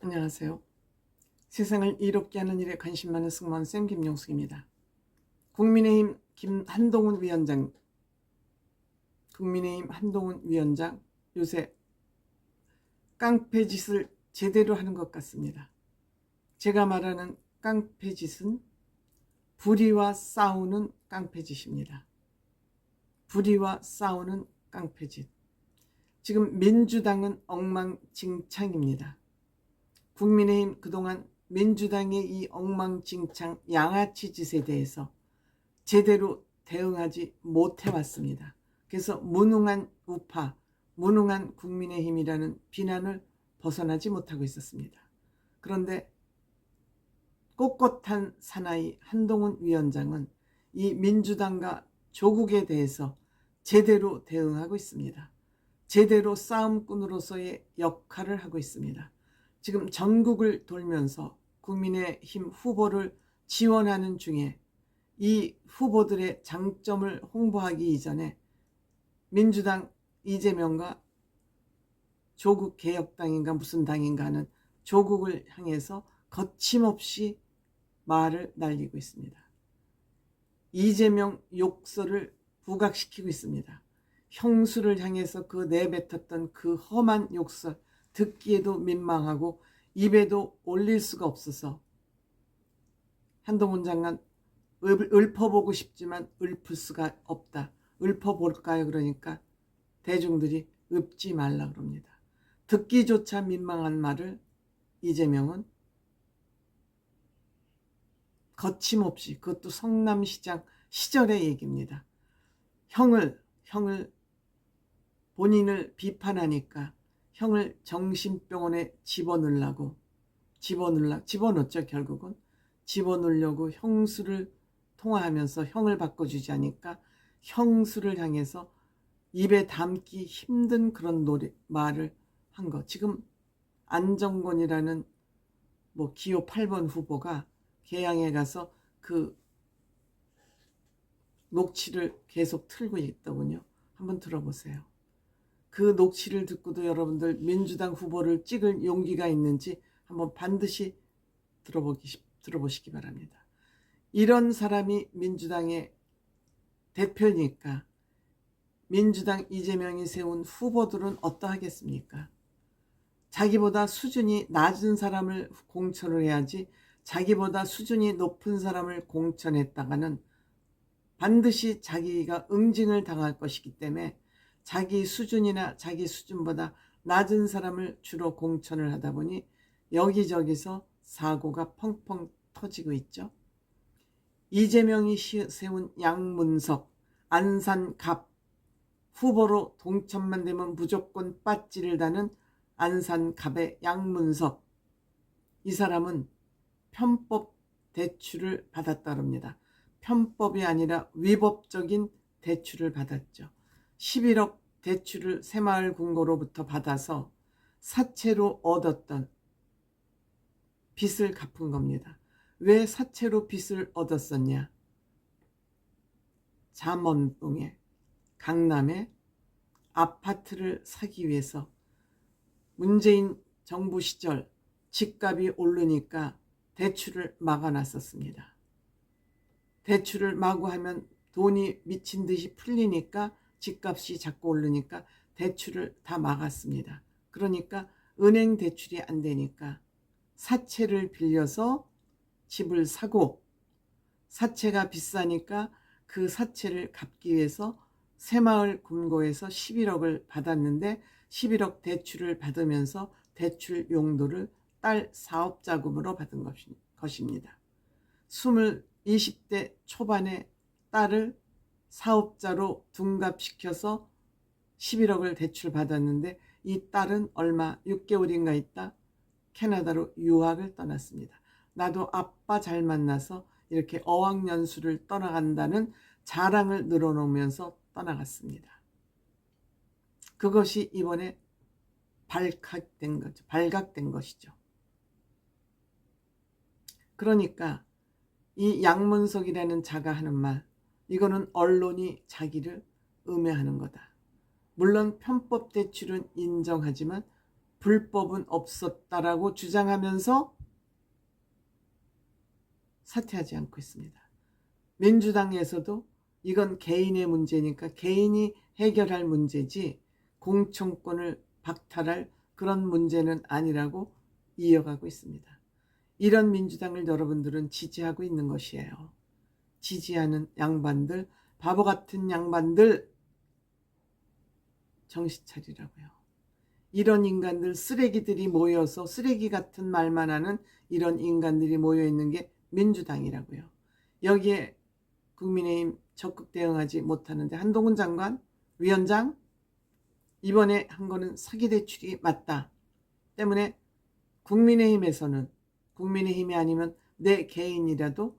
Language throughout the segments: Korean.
안녕하세요. 세상을 이롭게 하는 일에 관심 많은 승무원쌤 김용숙입니다. 국민의힘 한동훈 위원장 요새 깡패짓을 제대로 하는 것 같습니다. 제가 말하는 깡패짓은 불의와 싸우는 깡패짓입니다. 불의와 싸우는 깡패짓. 지금 민주당은 엉망진창입니다. 국민의힘 그동안 민주당의 이 엉망진창 양아치 짓에 대해서 제대로 대응하지 못해왔습니다. 그래서 무능한 우파, 무능한 국민의힘이라는 비난을 벗어나지 못하고 있었습니다. 그런데 꼿꼿한 사나이 한동훈 위원장은 이 민주당과 조국에 대해서 제대로 대응하고 있습니다. 제대로 싸움꾼으로서의 역할을 하고 있습니다. 지금 전국을 돌면서 국민의힘 후보를 지원하는 중에 이 후보들의 장점을 홍보하기 이전에 민주당 이재명과 조국 개혁당인가 무슨 당인가 하는 조국을 향해서 거침없이 말을 날리고 있습니다. 이재명 욕설을 부각시키고 있습니다. 형수를 향해서 그 내뱉었던 그 험한 욕설, 듣기에도 민망하고 입에도 올릴 수가 없어서 한동훈 장관 읊어보고 싶지만 읊을 수가 없다. 읊어볼까요? 그러니까 대중들이 읊지 말라 그럽니다. 듣기조차 민망한 말을 이재명은 거침없이, 그것도 성남시장 시절의 얘기입니다. 형을 본인을 비판하니까 형을 정신병원에 집어넣으려고 집어넣었죠. 결국은 집어넣으려고 형수를 통화하면서 형을 바꿔주지 않으니까 형수를 향해서 입에 담기 힘든 그런 말을 한 거. 지금 안정권이라는 기호 8번 후보가 개항에 가서 그 녹취를 계속 틀고 있더군요. 한번 들어보세요. 그 녹취를 듣고도 여러분들 민주당 후보를 찍을 용기가 있는지 한번 반드시 들어보시기 바랍니다. 이런 사람이 민주당의 대표니까 민주당 이재명이 세운 후보들은 어떠하겠습니까? 자기보다 수준이 낮은 사람을 공천을 해야지 자기보다 수준이 높은 사람을 공천했다가는 반드시 자기가 응징을 당할 것이기 때문에 자기 수준이나 자기 수준보다 낮은 사람을 주로 공천을 하다 보니 여기저기서 사고가 펑펑 터지고 있죠. 이재명이 세운 양문석, 안산갑 후보로 동천만 되면 무조건 빠찌를 다는 안산갑의 양문석, 이 사람은 편법 대출을 받았다 합니다. 편법이 아니라 위법적인 대출을 받았죠. 11억 대출을 새마을금고로부터 받아서 사채로 얻었던 빚을 갚은 겁니다. 왜 사채로 빚을 얻었었냐? 잠원동에 강남에 아파트를 사기 위해서 문재인 정부 시절 집값이 오르니까 대출을 막아놨었습니다. 대출을 마구 하면 돈이 미친 듯이 풀리니까 집값이 자꾸 오르니까 대출을 다 막았습니다. 그러니까 은행 대출이 안 되니까 사채를 빌려서 집을 사고, 사채가 비싸니까 그 사채를 갚기 위해서 새마을금고에서 11억을 받았는데 11억 대출을 받으면서 대출 용도를 딸 사업자금으로 받은 것입니다. 20대 초반에 딸을 사업자로 둔갑시켜서 11억을 대출받았는데 이 딸은 6개월인가 있다 캐나다로 유학을 떠났습니다. 나도 아빠 잘 만나서 이렇게 어학연수를 떠나간다는 자랑을 늘어놓으면서 떠나갔습니다. 그것이 이번에 발각된 것이죠. 그러니까 이 양문석이라는 자가 하는 말, 이거는 언론이 자기를 음해하는 거다. 물론 편법 대출은 인정하지만 불법은 없었다라고 주장하면서 사퇴하지 않고 있습니다. 민주당에서도 이건 개인의 문제니까 개인이 해결할 문제지 공천권을 박탈할 그런 문제는 아니라고 이어가고 있습니다. 이런 민주당을 여러분들은 지지하고 있는 것이에요. 지지하는 양반들, 바보 같은 양반들 정신 차리라고요. 이런 인간들, 쓰레기들이 모여서 쓰레기 같은 말만 하는 이런 인간들이 모여있는 게 민주당이라고요. 여기에 국민의힘 적극 대응하지 못하는데 한동훈 장관, 위원장 이번에 한 거는 사기대출이 맞다 때문에 국민의힘에서는 국민의힘이 아니면 내 개인이라도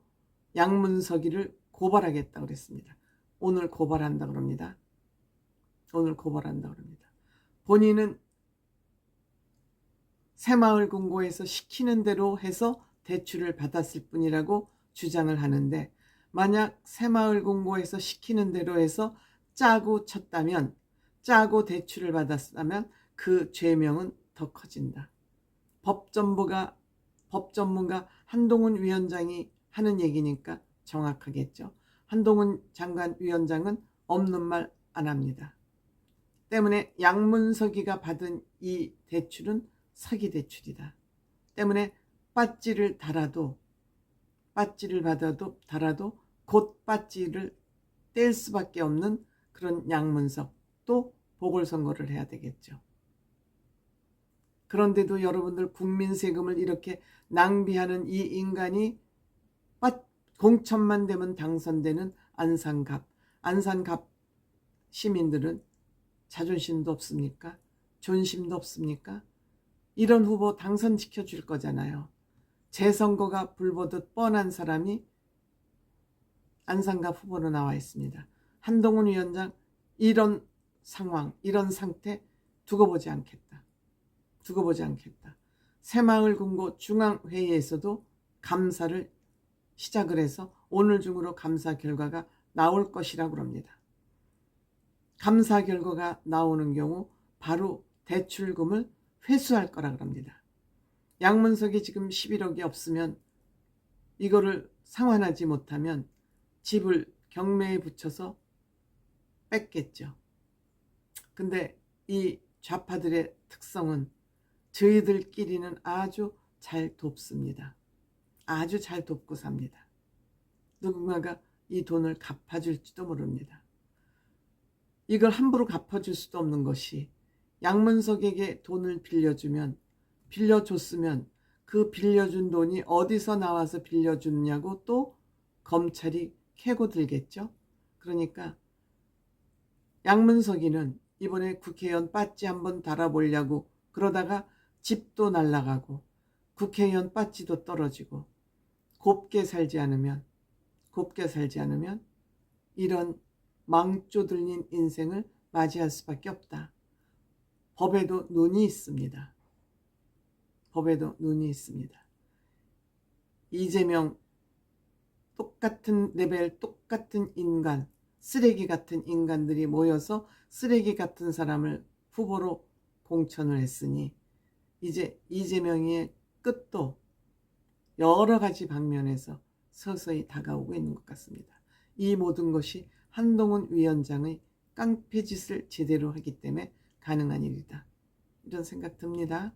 양문석이를 고발하겠다 그랬습니다. 오늘 고발한다 그럽니다. 오늘 고발한다 그럽니다. 본인은 새마을금고에서 시키는 대로 해서 대출을 받았을 뿐이라고 주장을 하는데 만약 새마을금고에서 시키는 대로 해서 짜고 쳤다면 짜고 대출을 받았다면 그 죄명은 더 커진다. 법전문가 한동훈 위원장이 하는 얘기니까 정확하겠죠. 한동훈 장관 위원장은 없는 말 안 합니다. 때문에 양문석이가 받은 이 대출은 사기 대출이다. 때문에 빠찌를 달아도 곧 빠찌를 뗄 수밖에 없는 그런 양문석 또 보궐선거를 해야 되겠죠. 그런데도 여러분들 국민 세금을 이렇게 낭비하는 이 인간이 공천만 되면 당선되는 안산갑 시민들은 자존심도 없습니까? 존심도 없습니까? 이런 후보 당선시켜 줄 거잖아요. 재선거가 불보듯 뻔한 사람이 안산갑 후보로 나와 있습니다. 한동훈 위원장 이런 상황, 이런 상태 두고 보지 않겠다. 새마을금고 중앙회의에서도 감사를 시작을 해서 오늘 중으로 감사 결과가 나올 것이라고 합니다. 감사 결과가 나오는 경우 바로 대출금을 회수할 거라고 합니다. 양문석이 지금 11억이 없으면 이거를 상환하지 못하면 집을 경매에 붙여서 뺐겠죠. 근데 이 좌파들의 특성은 저희들끼리는 아주 잘 돕습니다. 아주 잘 돕고 삽니다. 누군가가 이 돈을 갚아줄지도 모릅니다. 이걸 함부로 갚아줄 수도 없는 것이 양문석에게 돈을 빌려줬으면 그 빌려준 돈이 어디서 나와서 빌려줬냐고 또 검찰이 캐고 들겠죠. 그러니까 양문석이는 이번에 국회의원 빠찌 한번 달아보려고 그러다가 집도 날아가고 국회의원 빠찌도 떨어지고 곱게 살지 않으면 이런 망조 들린 인생을 맞이할 수밖에 없다. 법에도 눈이 있습니다. 이재명 똑같은 레벨, 똑같은 인간, 쓰레기 같은 인간들이 모여서 쓰레기 같은 사람을 후보로 공천을 했으니 이제 이재명의 끝도 여러 가지 방면에서 서서히 다가오고 있는 것 같습니다. 이 모든 것이 한동훈 위원장의 깡패짓을 제대로 하기 때문에 가능한 일이다. 이런 생각 듭니다.